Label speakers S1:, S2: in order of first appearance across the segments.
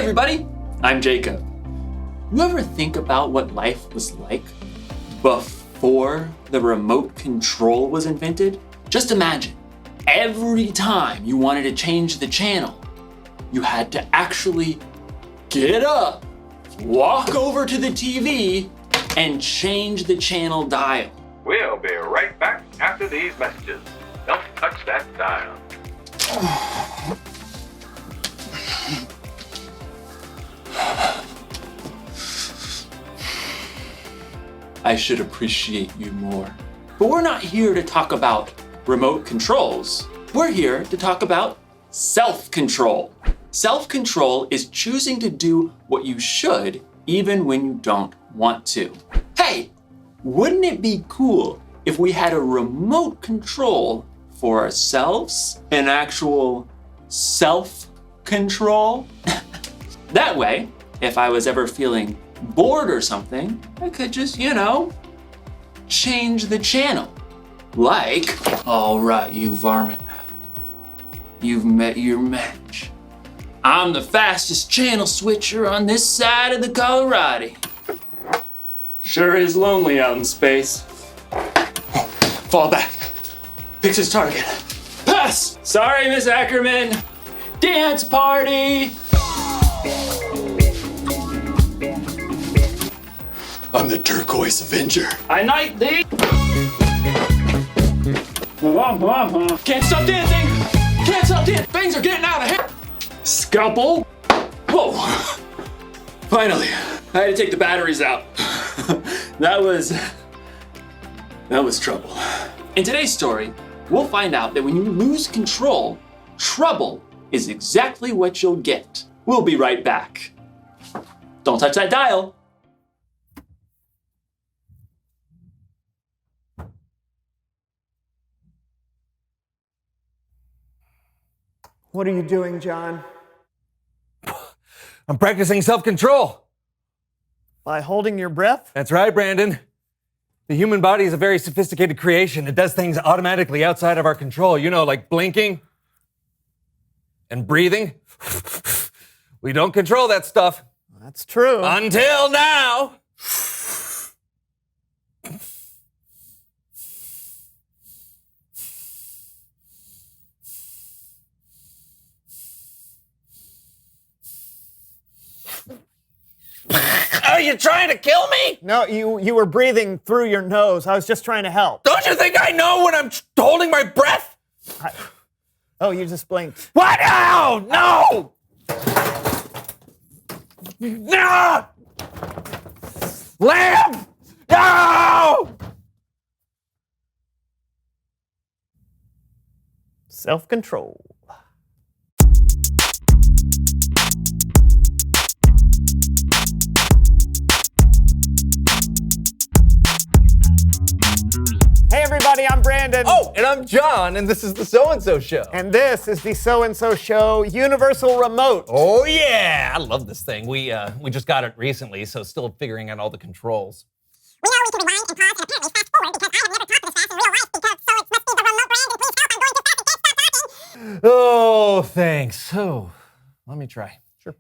S1: everybody, I'm Jacob. You ever think about what life was like before the remote control was invented? Just imagine, every time you wanted to change the channel, you had to actually get up, walk over to the TV, and change the channel dial.
S2: We'll be right back after these messages. Don't touch that dial.
S1: I should appreciate you more. But we're not here to talk about remote controls. We're here to talk about self-control. Self-control is choosing to do what you should even when you don't want to. Hey, wouldn't it be cool if we had a remote control for ourselves? An actual self-control? That way, if I was ever feeling bored or something, I could just, change the channel. Like, all right, you varmint, you've met your match. I'm the fastest channel switcher on this side of the Colorado. Sure is lonely out in space. Fall back, fix his target. Pass! Sorry, Miss Ackerman. Dance party! I'm the Turquoise Avenger. I knight thee! Can't stop dancing! Can't stop dancing! Things are getting out of hand! Scalpel! Whoa! Finally, I had to take the batteries out. That was trouble. In today's story, we'll find out that when you lose control, trouble is exactly what you'll get. We'll be right back. Don't touch that dial.
S3: What are you doing, John?
S4: I'm practicing self-control.
S3: By holding your breath?
S4: That's right, Brandon. The human body is a very sophisticated creation. It does things automatically outside of our control, like blinking and breathing. We don't control that stuff.
S3: That's true.
S4: Until now. Are you trying to kill me?
S3: No, you were breathing through your nose. I was just trying to help.
S4: Don't you think I know when I'm holding my breath?
S3: Oh, you just blinked.
S4: What? No! No! Lamb! No!
S3: Self-control. Hey everybody, I'm Brandon.
S4: Oh, and I'm John, and this is the So-and-So Show.
S3: And this is the So-and-So Show Universal Remote.
S4: Oh yeah, I love this thing. We just got it recently, so still figuring out all the controls.
S5: We know we can rewind and pause and apparently fast forward because I have never talked this fast in real life because so it must be the remote. Brandon, please help. I'm going too fast. I can't stop talking.
S4: Oh, thanks. So, let me try.
S3: Sure.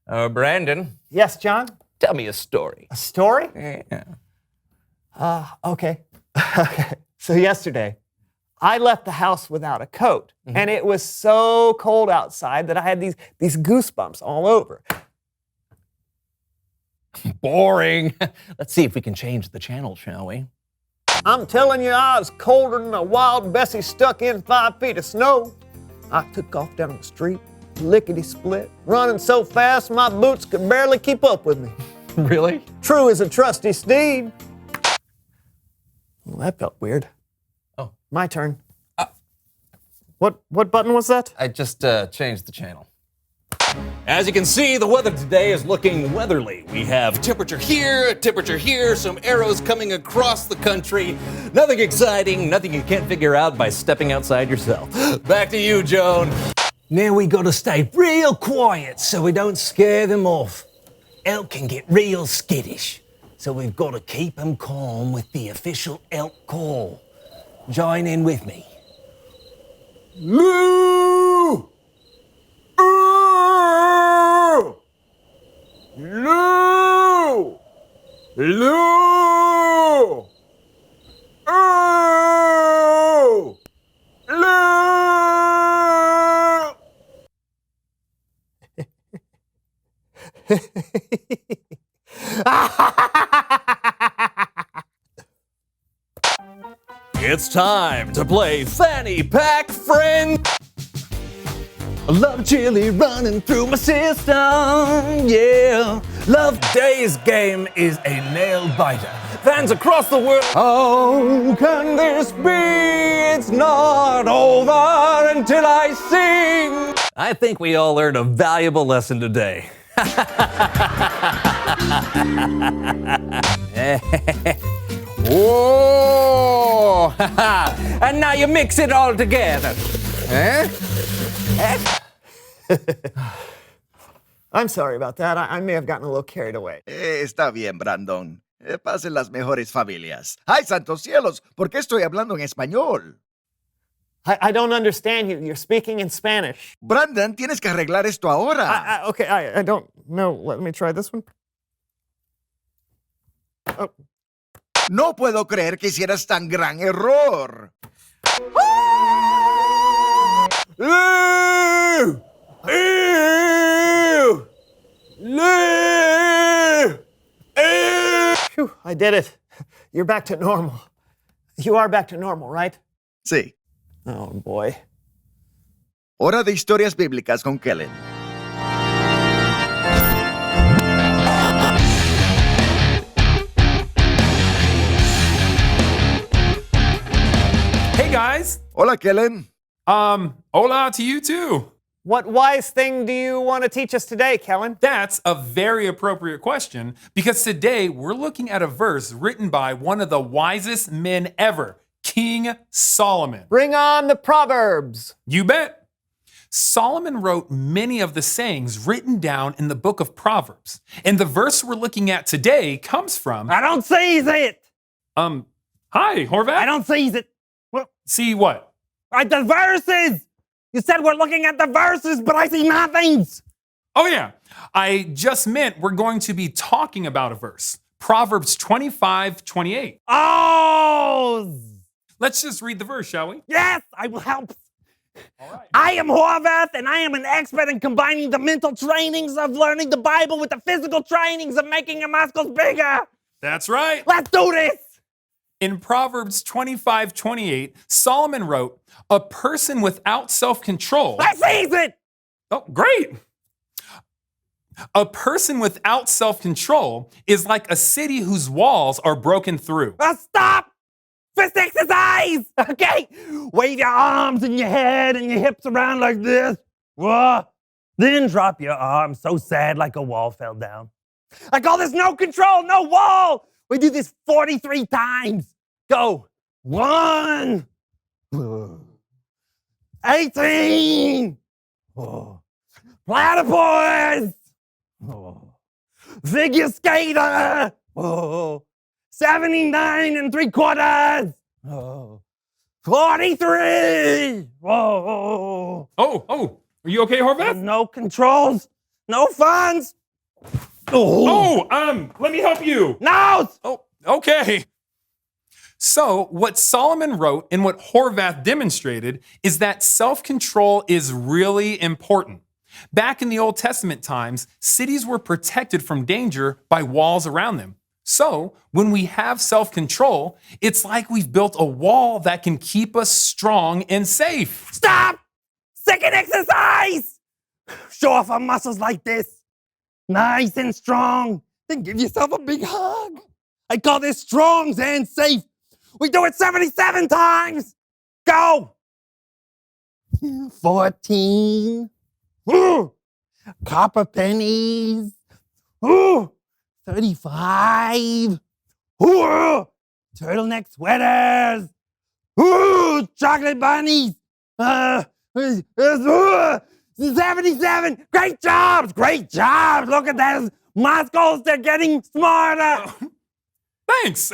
S4: Yeah. Brandon,
S3: Yes, John?
S4: tell me a story.
S3: A story?
S4: Yeah.
S3: Okay. So yesterday, I left the house without a coat, and it was so cold outside that I had these goosebumps all over.
S4: Boring. Let's see if we can change the channel, shall we?
S3: I'm telling you, I was colder than a wild Bessie stuck in 5 feet of snow. I took off down the street, lickety-split, running so fast my boots could barely keep up with me.
S4: Really?
S3: True as a trusty steed. Well, that felt weird.
S4: Oh.
S3: My turn. What button was that?
S4: I just changed the channel. As you can see, the weather today is looking weatherly. We have temperature here, some arrows coming across the country. Nothing exciting, nothing you can't figure out by stepping outside yourself. Back to you, Joan.
S6: Now we gotta stay real quiet so we don't scare them off. Elk can get real skittish, so we've gotta keep them calm with the official elk call. Join in with me. Moo!
S3: Lou! Lou! Oh! Lou!
S4: It's time to play Fanny Pack Friend. I love chili running through my system, yeah.
S6: Love Today's game is a nail biter. Fans across the world.
S4: How can this be? It's not over until I sing. I think we all learned a valuable lesson today. Whoa! And now you mix it all together.
S3: I'm sorry about that. I may have gotten a little carried away.
S7: Está bien, Brandon. Pasen las mejores familias. ¡Ay, santos cielos! ¿Por qué estoy hablando en español?
S3: I don't understand you. You're speaking in Spanish.
S7: Brandon, tienes que arreglar esto ahora.
S3: Okay, I don't know. Let me try this one. Oh.
S7: No puedo creer que hicieras tan gran error.
S3: Lou! Ew! Lou! Ew! Phew, I did it. You're back to normal. You are back to normal, right?
S7: Sí.
S3: Oh, boy.
S7: Hora de historias bíblicas con Kellen.
S8: Hey guys.
S7: Hola, Kellen.
S8: Hola to you too.
S3: What wise thing do you want to teach us today, Kellen?
S8: That's a very appropriate question because today we're looking at a verse written by one of the wisest men ever, King Solomon.
S3: Bring on the Proverbs.
S8: You bet. Solomon wrote many of the sayings written down in the book of Proverbs. And the verse we're looking at today comes from...
S6: I don't seize it.
S8: Hi, Horvath.
S6: I don't seize it.
S8: See what?
S6: The verses. You said we're looking at the verses, but I see nothings.
S8: Oh yeah, I just meant we're going to be talking about a verse. Proverbs 25:28.
S6: Oh!
S8: Let's just read the verse, shall we?
S6: Yes, I will help.
S8: All right.
S6: I am Horvath, and I am an expert in combining the mental trainings of learning the Bible with the physical trainings of making your muscles bigger.
S8: That's right.
S6: Let's do this.
S8: In Proverbs 25:28, Solomon wrote, "A person without self-control..."
S6: I seize it.
S8: Oh, great. A person without self-control is like a city whose walls are broken through.
S6: Stop. Fist exercise. Okay. Wave your arms and your head and your hips around like this. Then drop your arms so sad like a wall fell down. I call this no control, no wall. We do this 43 times. Go. 1. 18. Platypus. Figure skater. 79 3/4. 43.
S8: Oh, are you okay, Horvath?
S6: No controls, no funds.
S8: Let me help you.
S6: No.
S8: Oh, okay. So, what Solomon wrote and what Horvath demonstrated is that self-control is really important. Back in the Old Testament times, cities were protected from danger by walls around them. So, when we have self-control, it's like we've built a wall that can keep us strong and safe.
S6: Stop. Second exercise. Show off our muscles like this. Nice and strong. Then give yourself a big hug. I call this strong and safe. We do it 77 times. Go. 14. Copper pennies. 35. Turtleneck sweaters. Chocolate bunnies. 77. Great jobs. Great jobs. Look at those muscles. They're getting smarter.
S8: Thanks.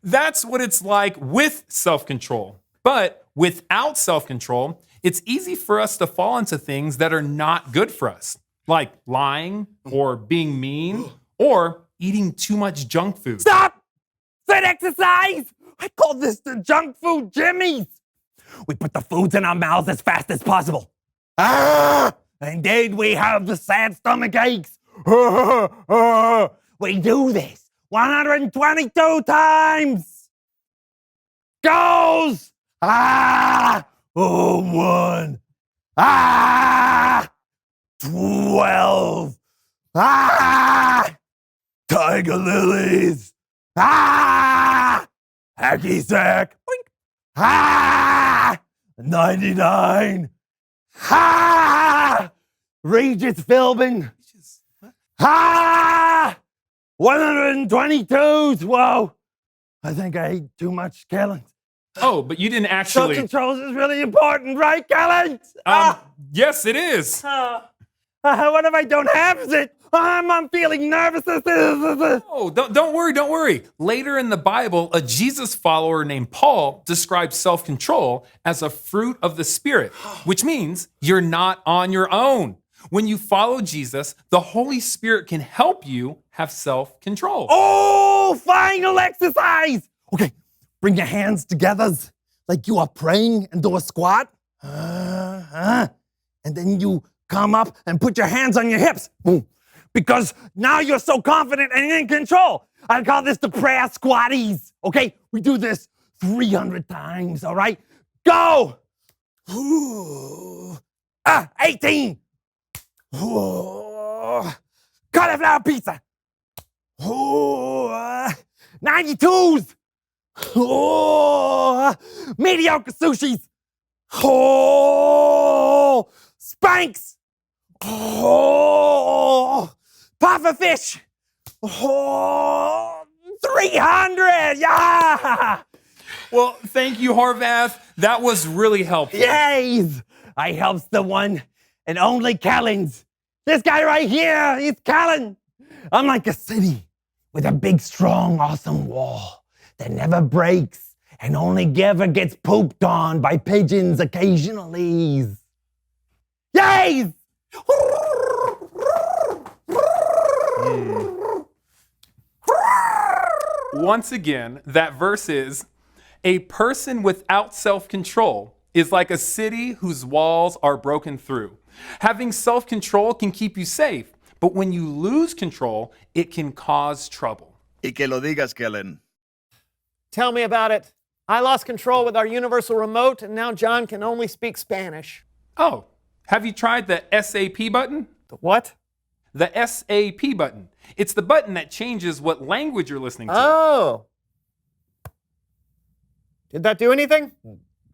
S8: That's what it's like with self-control. But without self-control, it's easy for us to fall into things that are not good for us. like lying or being mean or eating too much junk food.
S6: Stop! That exercise! I call this the junk food jimmies. We put the foods in our mouths as fast as possible. And then we have the sad stomach aches. We do this 122 times. Goes! 1. 12. Tiger lilies. Hacky sack. 99. Regis Philbin. 122s. Whoa. I think I ate too much, Kellen.
S8: Oh, but you didn't actually.
S6: Self-control is really important, right, Kellen?
S8: Yes, it is.
S6: What if I don't have it? I'm feeling nervous.
S8: Oh, don't worry. Later in the Bible, a Jesus follower named Paul describes self-control as a fruit of the Spirit, which means you're not on your own. When you follow Jesus, the Holy Spirit can help you have self-control.
S6: Oh, final exercise. Okay, bring your hands together like you are praying and do a squat. And then you come up and put your hands on your hips. Boom. Because now you're so confident and in control. I call this the prayer squatties. Okay, we do this 300 times, all right? Go! 18. Cauliflower pizza. 92s. Mediocre sushis. Spanks. Puffer fish. 300. Yeah.
S8: Well, thank you, Horvath. That was really helpful.
S6: Yes. I helps the one and only Callens. This guy right here, he's Callen. I'm like a city with a big, strong, awesome wall that never breaks and only ever gets pooped on by pigeons occasionally. Yay!
S8: Once again, that verse is, a person without self-control is like a city whose walls are broken through. Having self-control can keep you safe, but when you lose control, it can cause trouble.
S7: Y que lo digas, Kellen.
S3: Tell me about it. I lost control with our universal remote, and now John can only speak Spanish.
S8: Oh, have you tried the SAP button?
S3: The what?
S8: The SAP button. It's the button that changes what language you're listening to.
S3: Oh. Did that do anything?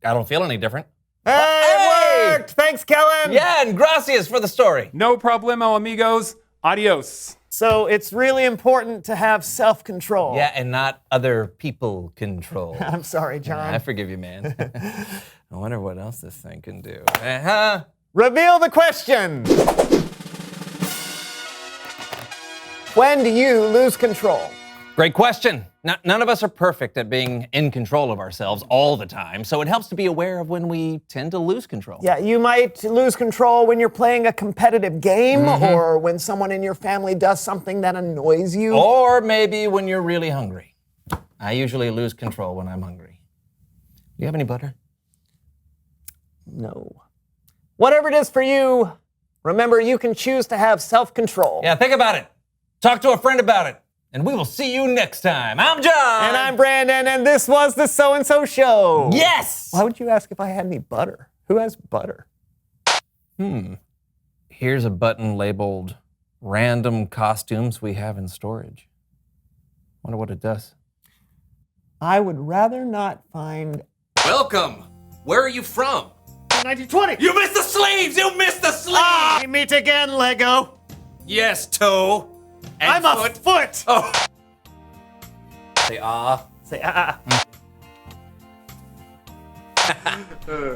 S4: I don't feel any different.
S3: Hey, it worked! Thanks, Kellen!
S4: Yeah, and gracias for the story.
S8: No problemo, amigos. Adios.
S3: So it's really important to have self-control.
S4: Yeah, and not other people control.
S3: I'm sorry, John.
S4: I forgive you, man. I wonder what else this thing can do.
S3: Reveal the question. When do you lose control?
S4: Great question. None of us are perfect at being in control of ourselves all the time, so it helps to be aware of when we tend to lose control.
S3: Yeah, you might lose control when you're playing a competitive game or when someone in your family does something that annoys you.
S4: Or maybe when you're really hungry. I usually lose control when I'm hungry. Do you have any butter?
S3: No. Whatever it is for you, remember you can choose to have self-control.
S4: Yeah, think about it. Talk to a friend about it. And we will see you next time. I'm John.
S3: And I'm Brandon, and this was the So-and-So Show.
S4: Yes!
S3: Why would you ask if I had any butter? Who has butter?
S4: Here's a button labeled Random Costumes We Have in Storage. Wonder what it does.
S3: I would rather not find...
S4: Welcome. Where are you from?
S3: 1920!
S4: You missed the sleeves! You missed the sleeves!
S3: We meet again, Lego.
S4: Yes, toe. And
S3: I'm a foot.
S4: Oh. Say ah.
S3: Say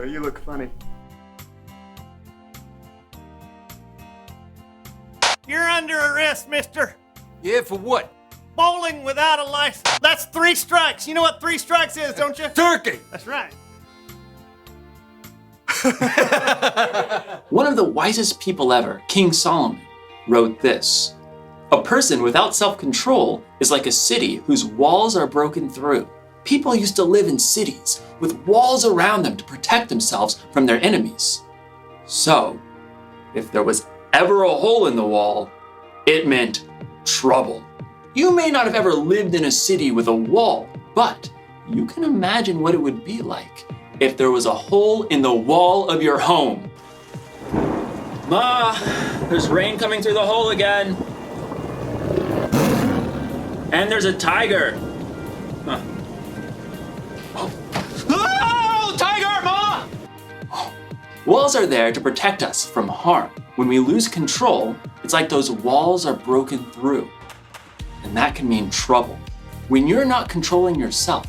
S3: you look funny. You're under arrest, mister.
S4: Yeah, for what?
S3: Bowling without a license. That's 3 strikes. You know what 3 strikes is, don't you?
S4: Turkey!
S3: That's right.
S1: One of the wisest people ever, King Solomon, wrote this: "A person without self-control is like a city whose walls are broken through." People used to live in cities with walls around them to protect themselves from their enemies. So, if there was ever a hole in the wall, it meant trouble. You may not have ever lived in a city with a wall, but you can imagine what it would be like if there was a hole in the wall of your home. Ma, there's rain coming through the hole again. And there's a tiger. Huh. Oh, tiger, Ma! Walls are there to protect us from harm. When we lose control, it's like those walls are broken through. And that can mean trouble. When you're not controlling yourself.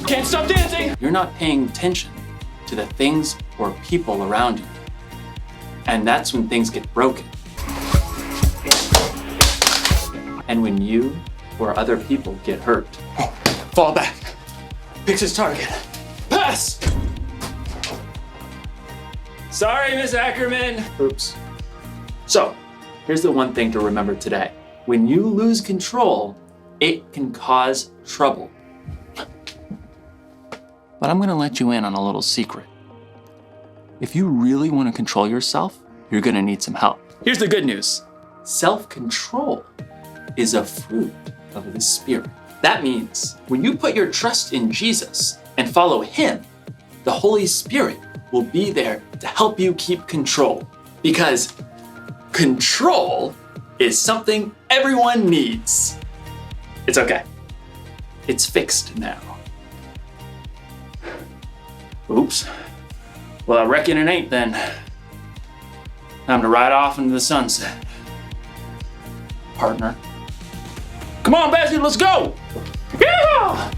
S1: Can't stop dancing! You're not paying attention to the things or people around you. And that's when things get broken. And when you or other people get hurt. Oh, fall back. Picks his target. Pass! Sorry, Miss Ackerman. Oops. So, here's the one thing to remember today. When you lose control, it can cause trouble. But I'm gonna let you in on a little secret. If you really wanna control yourself, you're gonna need some help. Here's the good news. Self-control is a fruit of the Spirit. That means when you put your trust in Jesus and follow Him, the Holy Spirit will be there to help you keep control. Because control is something everyone needs. It's okay. It's fixed now. Oops. Well, I reckon it ain't then. Time to ride off into the sunset. Partner. Come on, Bessie, let's go! Yeah!